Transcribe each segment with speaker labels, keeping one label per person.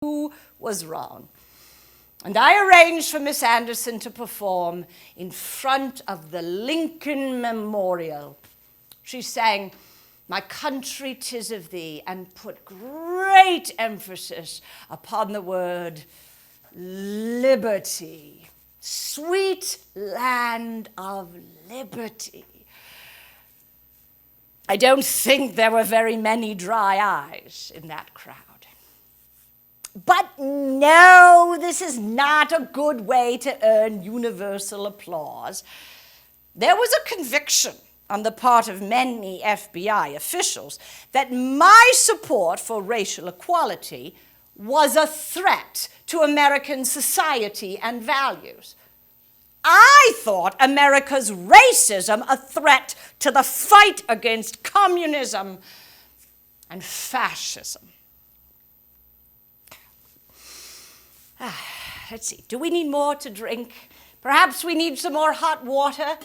Speaker 1: who was wrong. And I arranged for Miss Anderson to perform in front of the Lincoln Memorial. She sang "My Country 'Tis of Thee" and put great emphasis upon the word liberty. Sweet land of liberty. I don't think there were very many dry eyes in that crowd. But no, this is not a good way to earn universal applause. There was a conviction on the part of many FBI officials that my support for racial equality was a threat to American society and values. I thought America's racism a threat to the fight against communism and fascism. Let's see, do we need more to drink? Perhaps we need some more hot water?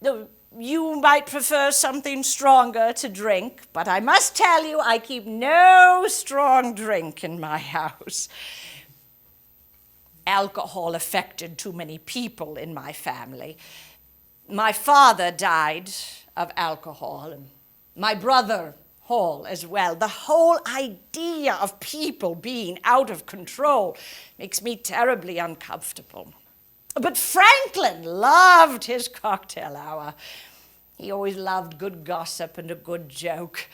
Speaker 1: You might prefer something stronger to drink, but I must tell you, I keep no strong drink in my house. Alcohol affected too many people in my family. My father died of alcohol, and my brother Hall as well. The whole idea of people being out of control makes me terribly uncomfortable. But Franklin loved his cocktail hour. He always loved good gossip and a good joke.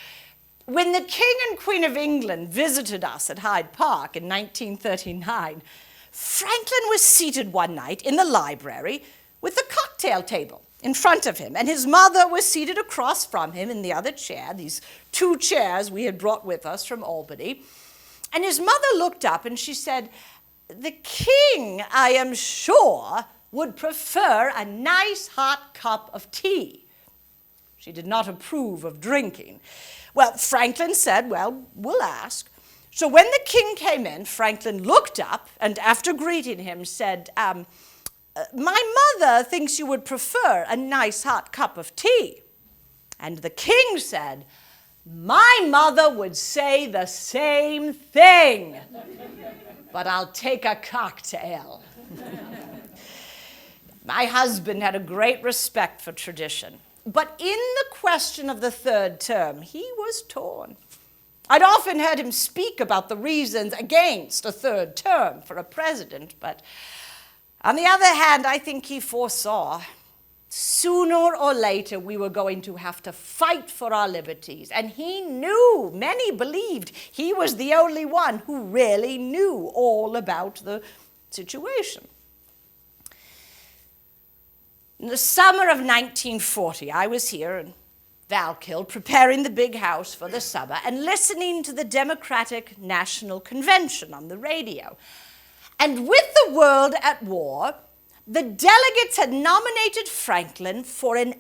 Speaker 1: When the King and Queen of England visited us at Hyde Park in 1939, Franklin was seated one night in the library with the cocktail table in front of him, and his mother was seated across from him in the other chair, these two chairs we had brought with us from Albany. And his mother looked up and she said, "The king, I am sure, would prefer a nice hot cup of tea." She did not approve of drinking. Well, Franklin said, "Well, we'll ask." So when the king came in, Franklin looked up and after greeting him said, "My mother thinks you would prefer a nice hot cup of tea." And the king said, "My mother would say the same thing, but I'll take a cocktail." My husband had a great respect for tradition, but in the question of the third term, he was torn. I'd often heard him speak about the reasons against a third term for a president, but on the other hand, I think he foresaw sooner or later we were going to have to fight for our liberties, and he knew, many believed, he was the only one who really knew all about the situation. In the summer of 1940, I was here in Valkill preparing the big house for the summer and listening to the Democratic National Convention on the radio. And with the world at war, the delegates had nominated Franklin for an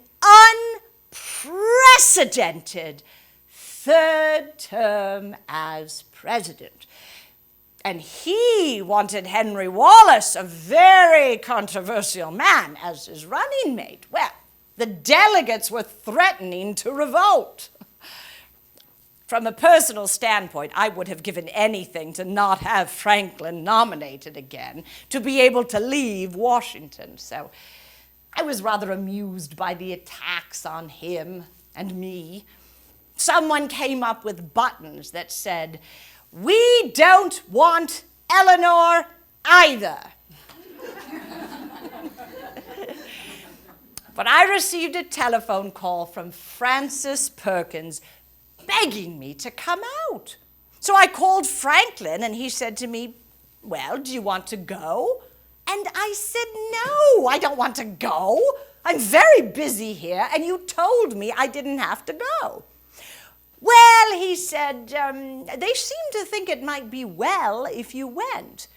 Speaker 1: unprecedented third term as president. And he wanted Henry Wallace, a very controversial man, as his running mate. Well, the delegates were threatening to revolt. From a personal standpoint, I would have given anything to not have Franklin nominated again, to be able to leave Washington. So I was rather amused by the attacks on him and me. Someone came up with buttons that said, "We don't want Eleanor either." But I received a telephone call from Francis Perkins begging me to come out. So I called Franklin and he said to me, "Well, do you want to go?" And I said, "No, I don't want to go. I'm very busy here and you told me I didn't have to go." "Well," he said, "they seem to think it might be well if you went."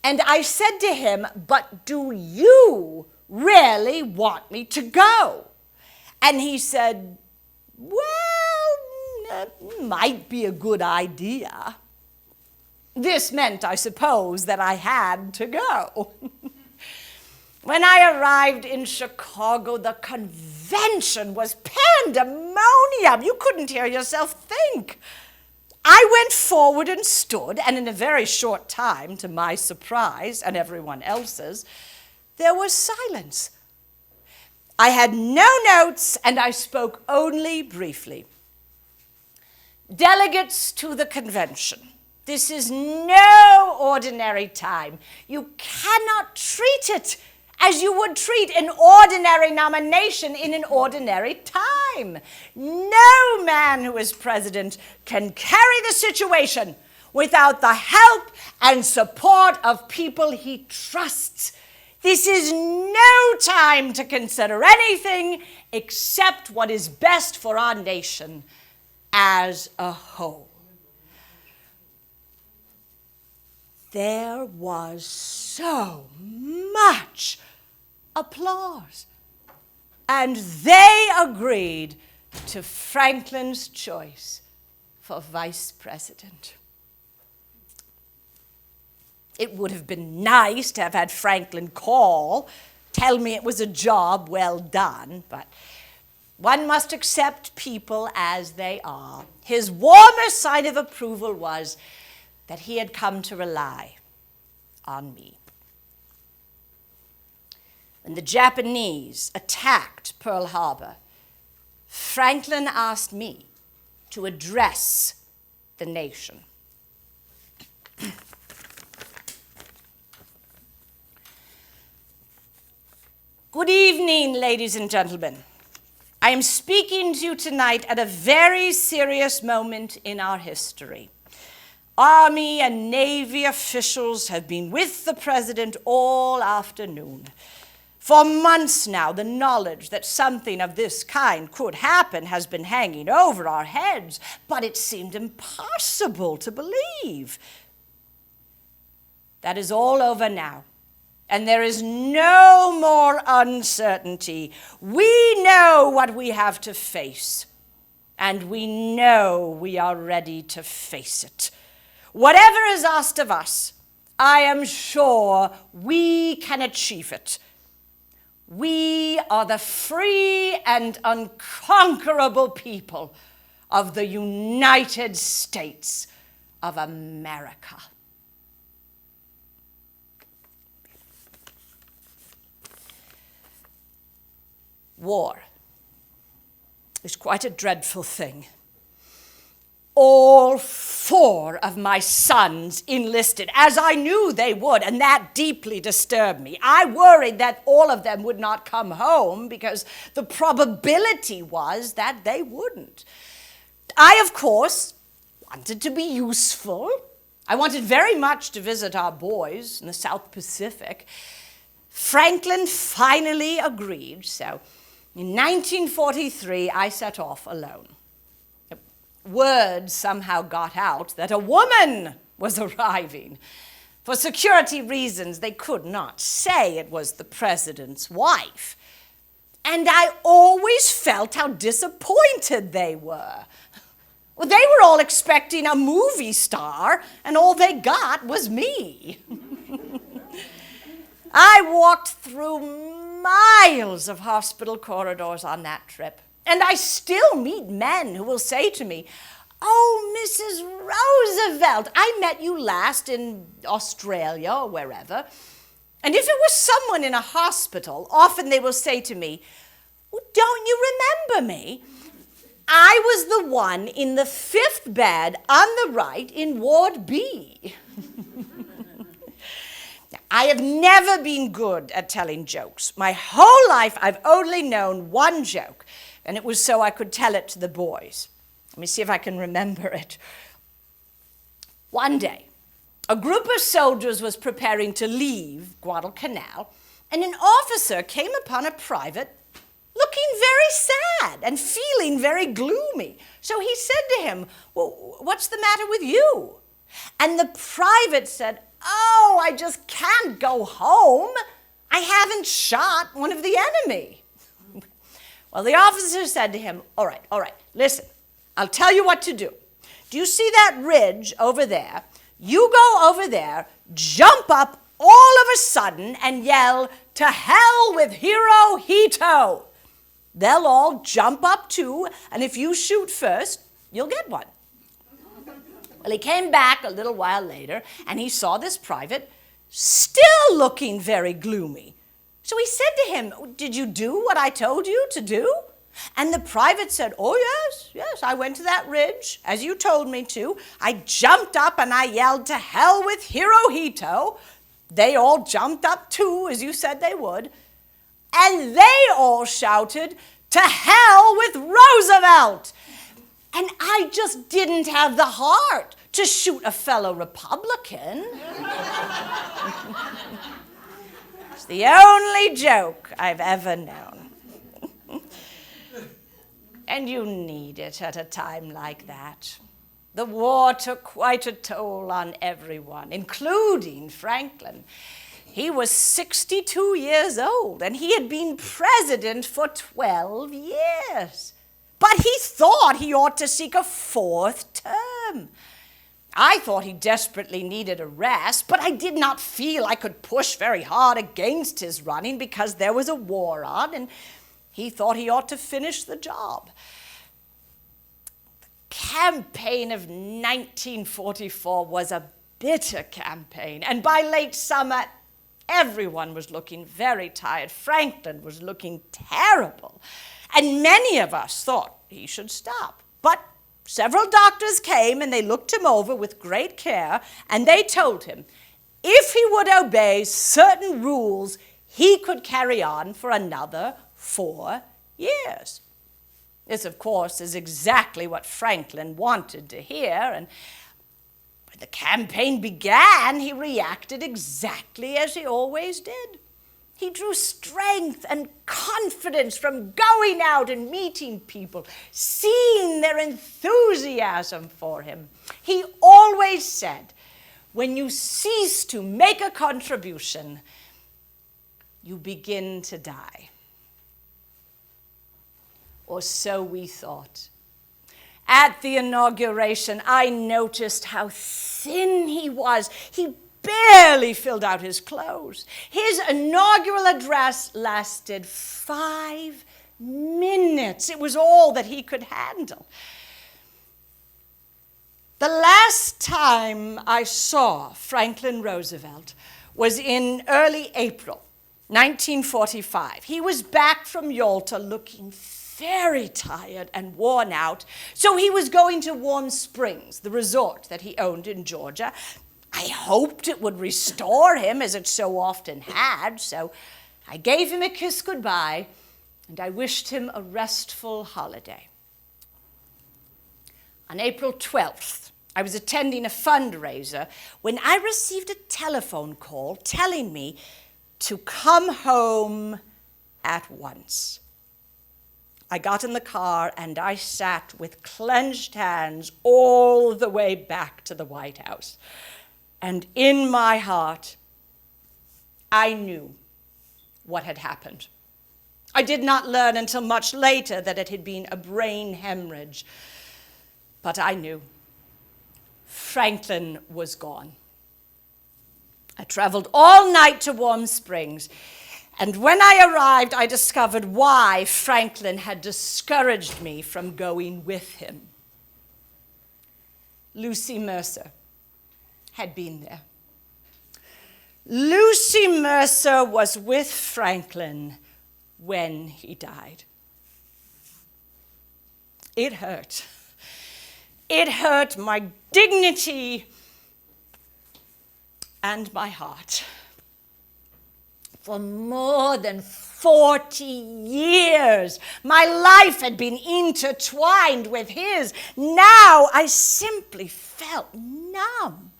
Speaker 1: And I said to him, "But do you really want me to go?" And he said, "Well, it might be a good idea." This meant, I suppose, that I had to go. When I arrived in Chicago, the convention was pandemonium. You couldn't hear yourself think. I went forward and stood, and in a very short time, to my surprise and everyone else's, there was silence. I had no notes, and I spoke only briefly. Delegates to the convention, this is no ordinary time. You cannot treat it as you would treat an ordinary nomination in an ordinary time. No man who is president can carry the situation without the help and support of people he trusts. This is no time to consider anything except what is best for our nation as a whole. There was so much applause, and they agreed to Franklin's choice for vice president. It would have been nice to have had Franklin tell me it was a job well done, but one must accept people as they are. His warmest sign of approval was that he had come to rely on me. When the Japanese attacked Pearl Harbor, Franklin asked me to address the nation. Good evening, ladies and gentlemen. I am speaking to you tonight at a very serious moment in our history. Army and Navy officials have been with the president all afternoon. For months now, the knowledge that something of this kind could happen has been hanging over our heads, but it seemed impossible to believe. That is all over now, and there is no more uncertainty. We know what we have to face, and we know we are ready to face it. Whatever is asked of us, I am sure we can achieve it. We are the free and unconquerable people of the United States of America. War is quite a dreadful thing. All 4 of my sons enlisted, as I knew they would, and that deeply disturbed me. I worried that all of them would not come home because the probability was that they wouldn't. I, of course, wanted to be useful. I wanted very much to visit our boys in the South Pacific. Franklin finally agreed, so in 1943, I set off alone. Word somehow got out that a woman was arriving. For security reasons, they could not say it was the president's wife. And I always felt how disappointed they were. Well, they were all expecting a movie star, and all they got was me. I walked through miles of hospital corridors on that trip. And I still meet men who will say to me, "Oh, Mrs. Roosevelt, I met you last in Australia or wherever." And if it was someone in a hospital, often they will say to me, "Well, don't you remember me? I was the one in the 5th bed on the right in Ward B." I have never been good at telling jokes. My whole life, I've only known one joke, and it was so I could tell it to the boys. Let me see if I can remember it. One day, a group of soldiers was preparing to leave Guadalcanal, and an officer came upon a private looking very sad and feeling very gloomy. So he said to him, "Well, what's the matter with you?" And the private said, "Oh, I just can't go home. I haven't shot one of the enemy." Well, the officer said to him, all right, listen, I'll tell you what to do. Do you see that ridge over there? You go over there, jump up all of a sudden, and yell, "To hell with Hirohito." They'll all jump up too, and if you shoot first, you'll get one. Well, he came back a little while later, and he saw this private still looking very gloomy. So he said to him, "Did you do what I told you to do?" And the private said, "Oh, yes, I went to that ridge, as you told me to. I jumped up and I yelled, 'To hell with Hirohito.' They all jumped up too, as you said they would. And they all shouted, 'To hell with Roosevelt.' And I just didn't have the heart to shoot a fellow Republican." It's the only joke I've ever known. And you need it at a time like that. The war took quite a toll on everyone, including Franklin. He was 62 years old, and he had been president for 12 years. But he thought he ought to seek a 4th term. I thought he desperately needed a rest, but I did not feel I could push very hard against his running because there was a war on, and he thought he ought to finish the job. The campaign of 1944 was a bitter campaign, and by late summer, everyone was looking very tired. Franklin was looking terrible, and many of us thought he should stop. But several doctors came, and they looked him over with great care, and they told him if he would obey certain rules, he could carry on for another 4 years. This, of course, is exactly what Franklin wanted to hear, and when the campaign began, he reacted exactly as he always did. He drew strength and confidence from going out and meeting people, seeing their enthusiasm for him. He always said, when you cease to make a contribution, you begin to die. Or so we thought. At the inauguration, I noticed how thin he was. He barely filled out his clothes. His inaugural address lasted 5 minutes. It was all that he could handle. The last time I saw Franklin Roosevelt was in early April 1945. He was back from Yalta looking very tired and worn out, so he was going to Warm Springs, the resort that he owned in Georgia. I hoped it would restore him, as it so often had, so I gave him a kiss goodbye, and I wished him a restful holiday. On April 12th, I was attending a fundraiser when I received a telephone call telling me to come home at once. I got in the car and I sat with clenched hands all the way back to the White House. And in my heart, I knew what had happened. I did not learn until much later that it had been a brain hemorrhage. But I knew. Franklin was gone. I traveled all night to Warm Springs, and when I arrived, I discovered why Franklin had discouraged me from going with him. Lucy Mercer had been there. Lucy Mercer was with Franklin when he died. It hurt. It hurt my dignity and my heart. For more than 40 years, my life had been intertwined with his. Now I simply felt numb.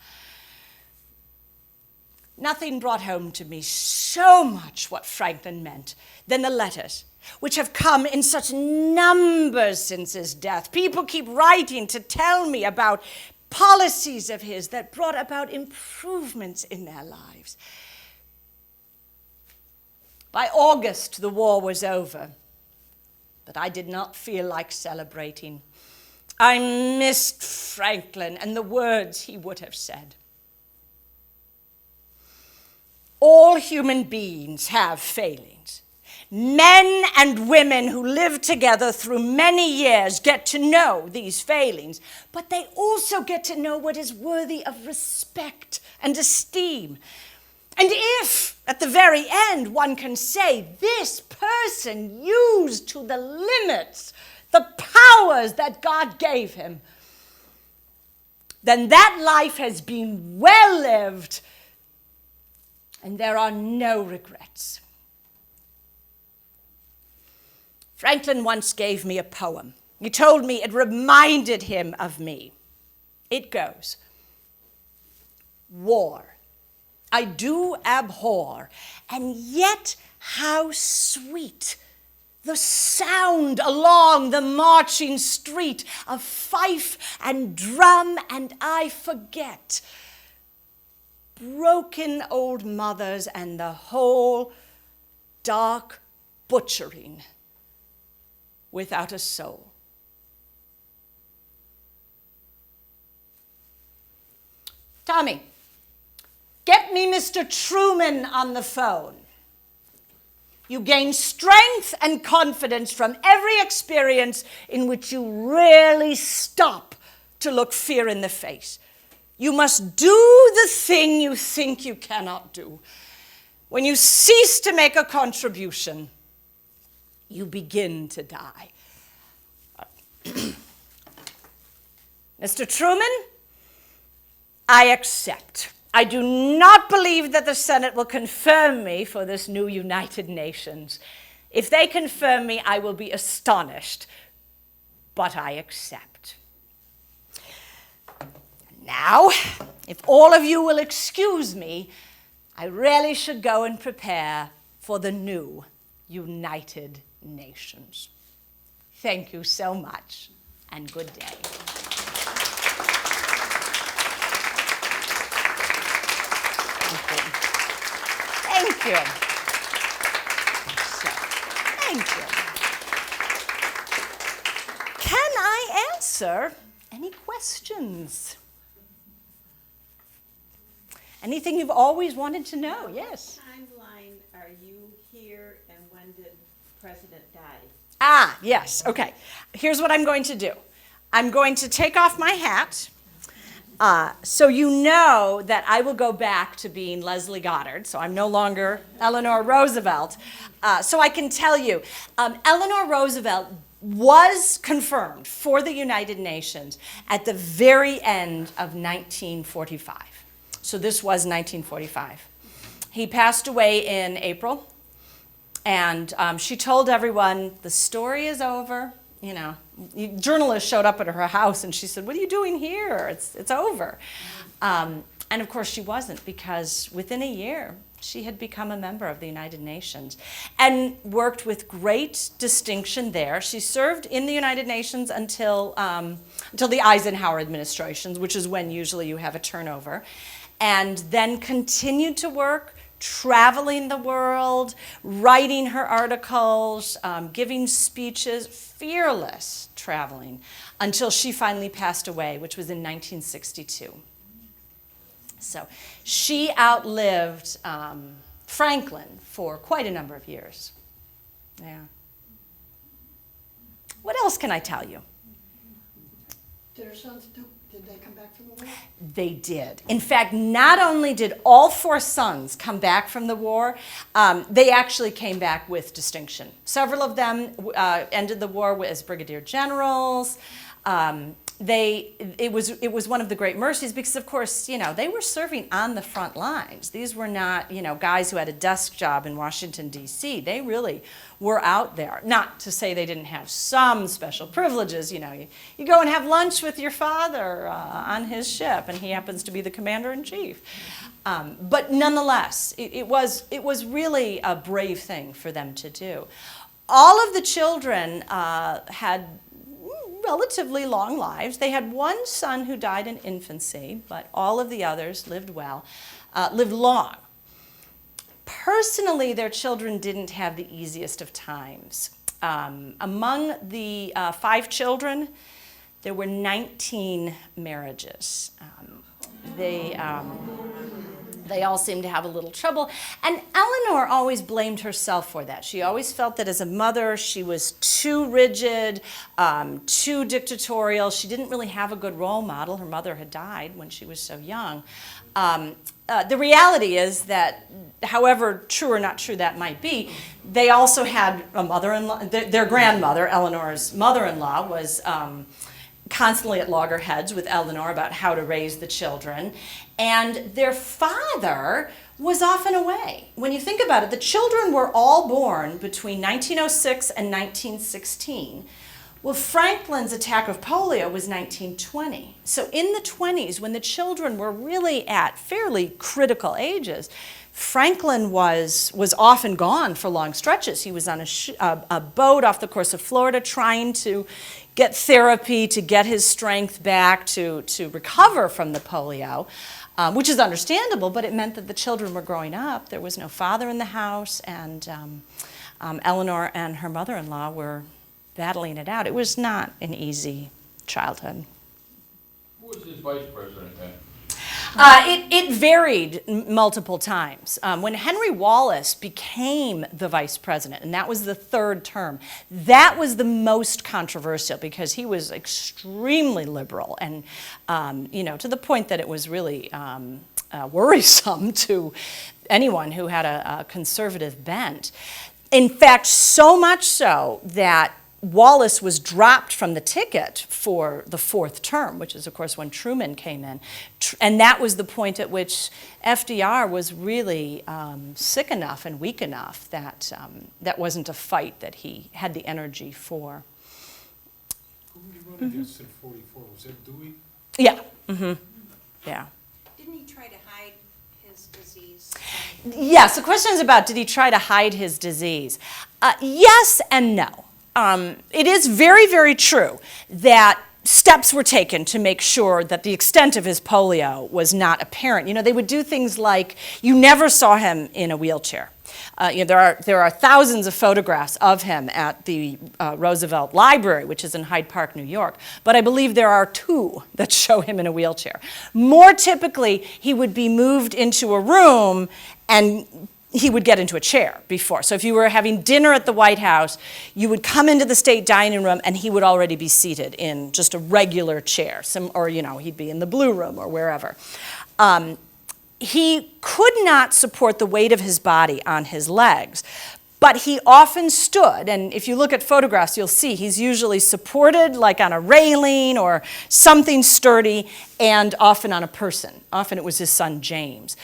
Speaker 1: Nothing brought home to me so much what Franklin meant than the letters, which have come in such numbers since his death. People keep writing to tell me about policies of his that brought about improvements in their lives. By August, the war was over, but I did not feel like celebrating. I missed Franklin and the words he would have said. All human beings have failings. Men and women who live together through many years get to know these failings, but they also get to know what is worthy of respect and esteem. And if, at the very end, one can say, this person used to the limits the powers that God gave him, then that life has been well lived, and there are no regrets. Franklin once gave me a poem. He told me it reminded him of me. It goes, war I do abhor, and yet how sweet the sound along the marching street of fife and drum, and I forget broken old mothers and the whole dark butchering without a soul. Tommy, get me Mr. Truman on the phone. You gain strength and confidence from every experience in which you rarely stop to look fear in the face. You must do the thing you think you cannot do. When you cease to make a contribution, you begin to die. Mr. Truman, I accept. I do not believe that the Senate will confirm me for this new United Nations. If they confirm me, I will be astonished, but I accept. Now, if all of you will excuse me, I really should go and prepare for the new United Nations. Thank you so much, and good day. Thank you. So, thank you. Can I answer any questions? Anything you've always wanted to know? Yes.
Speaker 2: Timeline, are you here, and when did President die?
Speaker 1: Ah, yes. Okay. Here's what I'm going to do. I'm going to take off my hat. So you know that I will go back to being Leslie Goddard, so I'm no longer Eleanor Roosevelt. So I can tell you, Eleanor Roosevelt was confirmed for the United Nations at the very end of 1945. So this was 1945. He passed away in April, and she told everyone, the story is over. You know, journalists showed up at her house and she said, what are you doing here? It's over. And of course she wasn't, because within a year she had become a member of the United Nations and worked with great distinction there. She served in the United Nations until the Eisenhower administrations, which is when usually you have a turnover, and then continued to work traveling the world, writing her articles, giving speeches, fearless traveling, until she finally passed away, which was in 1962. So she outlived Franklin for quite a number of years. Yeah. What else can I tell you?
Speaker 3: Did her sons did they come back from the war?
Speaker 1: They did. In fact, not only did all 4 sons come back from the war, they actually came back with distinction. Several of them ended the war as brigadier generals. It was one of the great mercies because, of course, you know, they were serving on the front lines. These were not, you know, guys who had a desk job in Washington, D.C. They really were out there. Not to say they didn't have some special privileges. You know, you go and have lunch with your father on his ship, and he happens to be the commander-in-chief. But nonetheless, it was really a brave thing for them to do. All of the children had relatively long lives. They had one son who died in infancy, but all of the others lived well, lived long. Personally, their children didn't have the easiest of times. Among the 5 children, there were 19 marriages. They all seemed to have a little trouble. And Eleanor always blamed herself for that. She always felt that as a mother, she was too rigid, too dictatorial. She didn't really have a good role model. Her mother had died when she was so young. The reality is that, however true or not true that might be, they also had a mother-in-law. Their grandmother, Eleanor's mother-in-law, was constantly at loggerheads with Eleanor about how to raise the children. And their father was often away. When you think about it, the children were all born between 1906 and 1916. Well, Franklin's attack of polio was 1920. So in the 20s, when the children were really at fairly critical ages, Franklin was often gone for long stretches. He was on a boat off the coast of Florida trying to get therapy to get his strength back to recover from the polio, which is understandable, but it meant that the children were growing up. There was no father in the house, and Eleanor and her mother-in-law were battling it out. It was not an easy childhood.
Speaker 4: Who was his vice president then?
Speaker 1: It varied multiple times. When Henry Wallace became the vice president, and that was the third term, that was the most controversial because he was extremely liberal and, to the point that it was really worrisome to anyone who had a conservative bent. In fact, so much so that Wallace was dropped from the ticket for the fourth term, which is, of course, when Truman came in. And that was the point at which FDR was really sick enough and weak enough that that wasn't a fight that he had the energy for.
Speaker 5: Who did he run against in 44? Was that Dewey?
Speaker 1: Yeah. Mm-hmm. Yeah.
Speaker 6: Didn't he try to hide his disease?
Speaker 1: Yes, the question is about, did he try to hide his disease? Yes and no. It is very, very true that steps were taken to make sure that the extent of his polio was not apparent. They would do things like, you never saw him in a wheelchair. There are thousands of photographs of him at the Roosevelt Library, which is in Hyde Park, New York, but I believe there are 2 that show him in a wheelchair. More typically, he would be moved into a room and he would get into a chair before. So if you were having dinner at the White House, you would come into the state dining room and he would already be seated in just a regular chair, or he'd be in the Blue Room or wherever. He could not support the weight of his body on his legs, but he often stood, and if you look at photographs, you'll see he's usually supported like on a railing or something sturdy, and often on a person. Often it was his son James.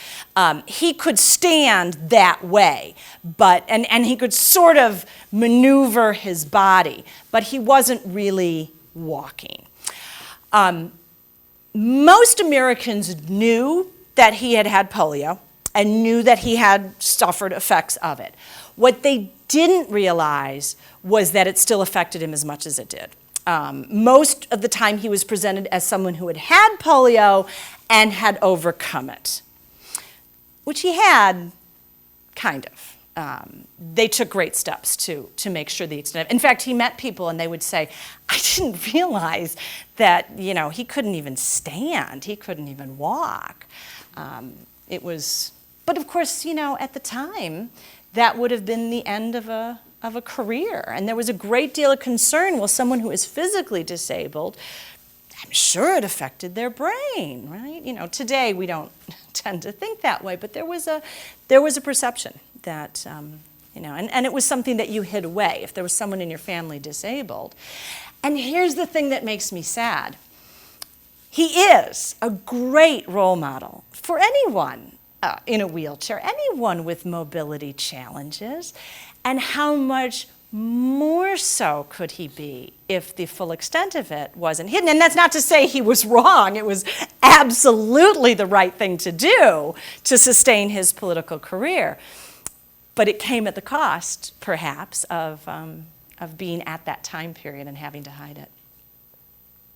Speaker 1: He could stand that way, and he could sort of maneuver his body, but he wasn't really walking. Most Americans knew that he had had polio and knew that he had suffered effects of it. What they didn't realize was that it still affected him as much as it did. Most of the time he was presented as someone who had had polio and had overcome it, which he had, kind of. They took great steps to make sure the extent of it. In fact, he met people and they would say, I didn't realize that, he couldn't even stand, he couldn't even walk. But of course, at the time, that would have been the end of a career. And there was a great deal of concern, well, someone who is physically disabled, I'm sure it affected their brain, right? Today we don't tend to think that way, but there was a perception that, and it was something that you hid away if there was someone in your family disabled. And here's the thing that makes me sad. He is a great role model for anyone in a wheelchair, anyone with mobility challenges, and how much more so could he be if the full extent of it wasn't hidden. And that's not to say he was wrong. It was absolutely the right thing to do to sustain his political career. But it came at the cost, perhaps, of being at that time period and having to hide it.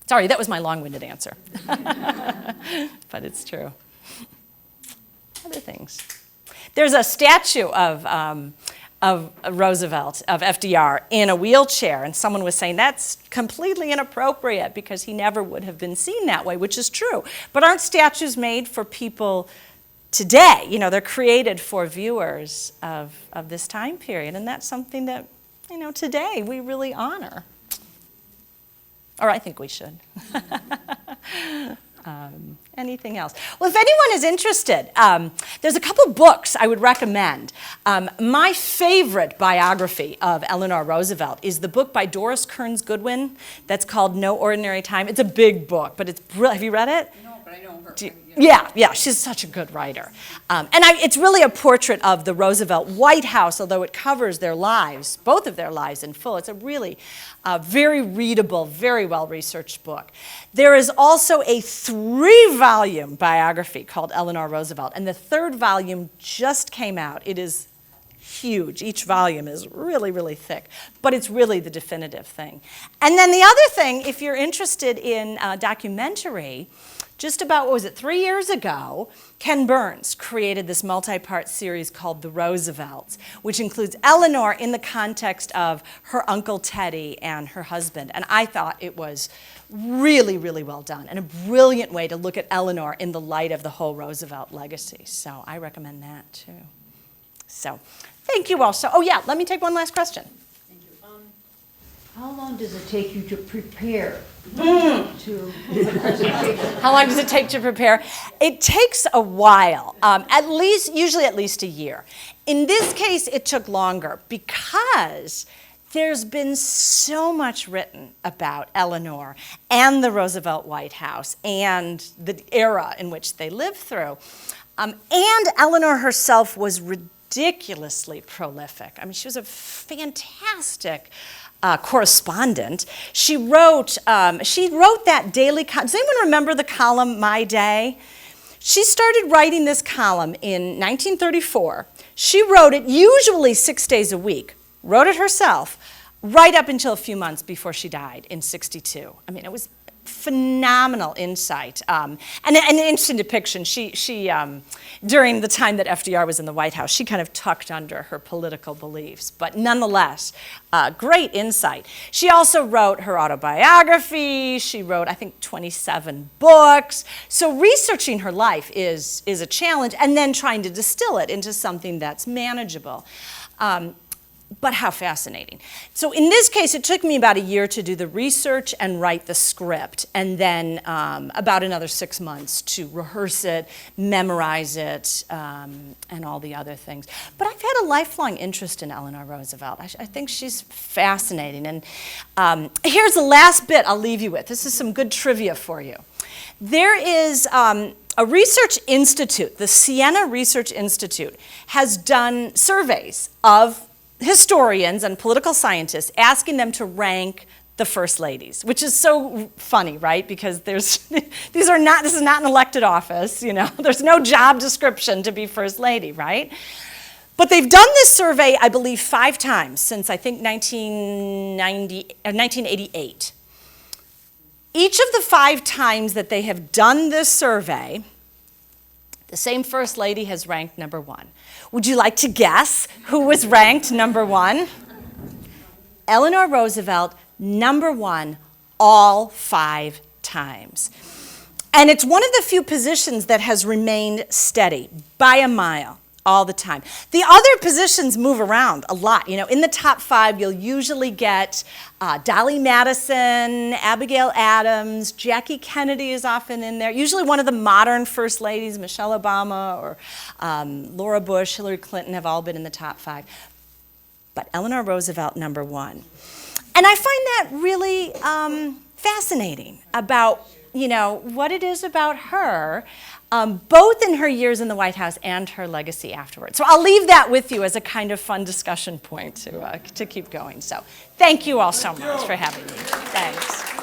Speaker 1: Sorry, that was my long-winded answer. But it's true. Other things. There's a statue of Roosevelt, of FDR, in a wheelchair, and someone was saying that's completely inappropriate because he never would have been seen that way, which is true. But aren't statues made for people today. You know, they're created for viewers of this time period, and that's something that, you know, today we really honor. Or I think we should. Anything else? Well, if anyone is interested, there's a couple books I would recommend. My favorite biography of Eleanor Roosevelt is the book by Doris Kearns Goodwin that's called No Ordinary Time. It's a big book, but it's brilliant. Have you read it?
Speaker 6: No, but I know her.
Speaker 1: Yeah, she's such a good writer. It's really a portrait of the Roosevelt White House, although it covers their lives, both of their lives in full. It's a really very readable, very well-researched book. There is also a 3-volume biography called Eleanor Roosevelt, and the 3rd volume just came out. It is huge. Each volume is really, really thick, but it's really the definitive thing. And then the other thing, if you're interested in documentary, just about, 3 years ago, Ken Burns created this multi-part series called The Roosevelts, which includes Eleanor in the context of her Uncle Teddy and her husband. And I thought it was really, really well done and a brilliant way to look at Eleanor in the light of the whole Roosevelt legacy. So I recommend that too. So thank you all. So, let me take one last question.
Speaker 3: Thank you. How long does it take you to prepare to a presentation?
Speaker 1: How long does it take to prepare? It takes a while, usually at least a year. In this case, it took longer because there's been so much written about Eleanor and the Roosevelt White House and the era in which they lived through. And Eleanor herself was ridiculously prolific. I mean, she was a fantastic correspondent. She wrote that daily column. Does anyone remember the column My Day? She started writing this column in 1934. She wrote it usually 6 days a week, wrote it herself, right up until a few months before she died in 1962. I mean, it was phenomenal insight and an interesting depiction. She during the time that FDR was in the White House, she kind of tucked under her political beliefs, but nonetheless, great insight. She also wrote her autobiography. She wrote, I think, 27 books. So researching her life is a challenge, and then trying to distill it into something that's manageable. But how fascinating. So in this case, it took me about a year to do the research and write the script, and then about another 6 months to rehearse it, memorize it, and all the other things. But I've had a lifelong interest in Eleanor Roosevelt. I think she's fascinating. And here's the last bit I'll leave you with. This is some good trivia for you. There is a research institute, the Siena Research Institute, has done surveys of historians and political scientists, asking them to rank the first ladies, which is so funny, right? Because this is not an elected office, you know. There's no job description to be first lady, right? But they've done this survey, I believe, 5 times since, I think, 1988. Each of the 5 times that they have done this survey, the same first lady has ranked number 1. Would you like to guess who was ranked number 1? Eleanor Roosevelt, number 1, all 5 times. And it's one of the few positions that has remained steady by a mile all the time. The other positions move around a lot. You know, in the top 5, you'll usually get Dolly Madison, Abigail Adams, Jackie Kennedy is often in there. Usually one of the modern first ladies, Michelle Obama or Laura Bush, Hillary Clinton, have all been in the top 5. But Eleanor Roosevelt, number 1. And I find that really fascinating about, you know, what it is about her, both in her years in the White House and her legacy afterwards. So I'll leave that with you as a kind of fun discussion point to keep going. So thank you all so much for having me. Thanks.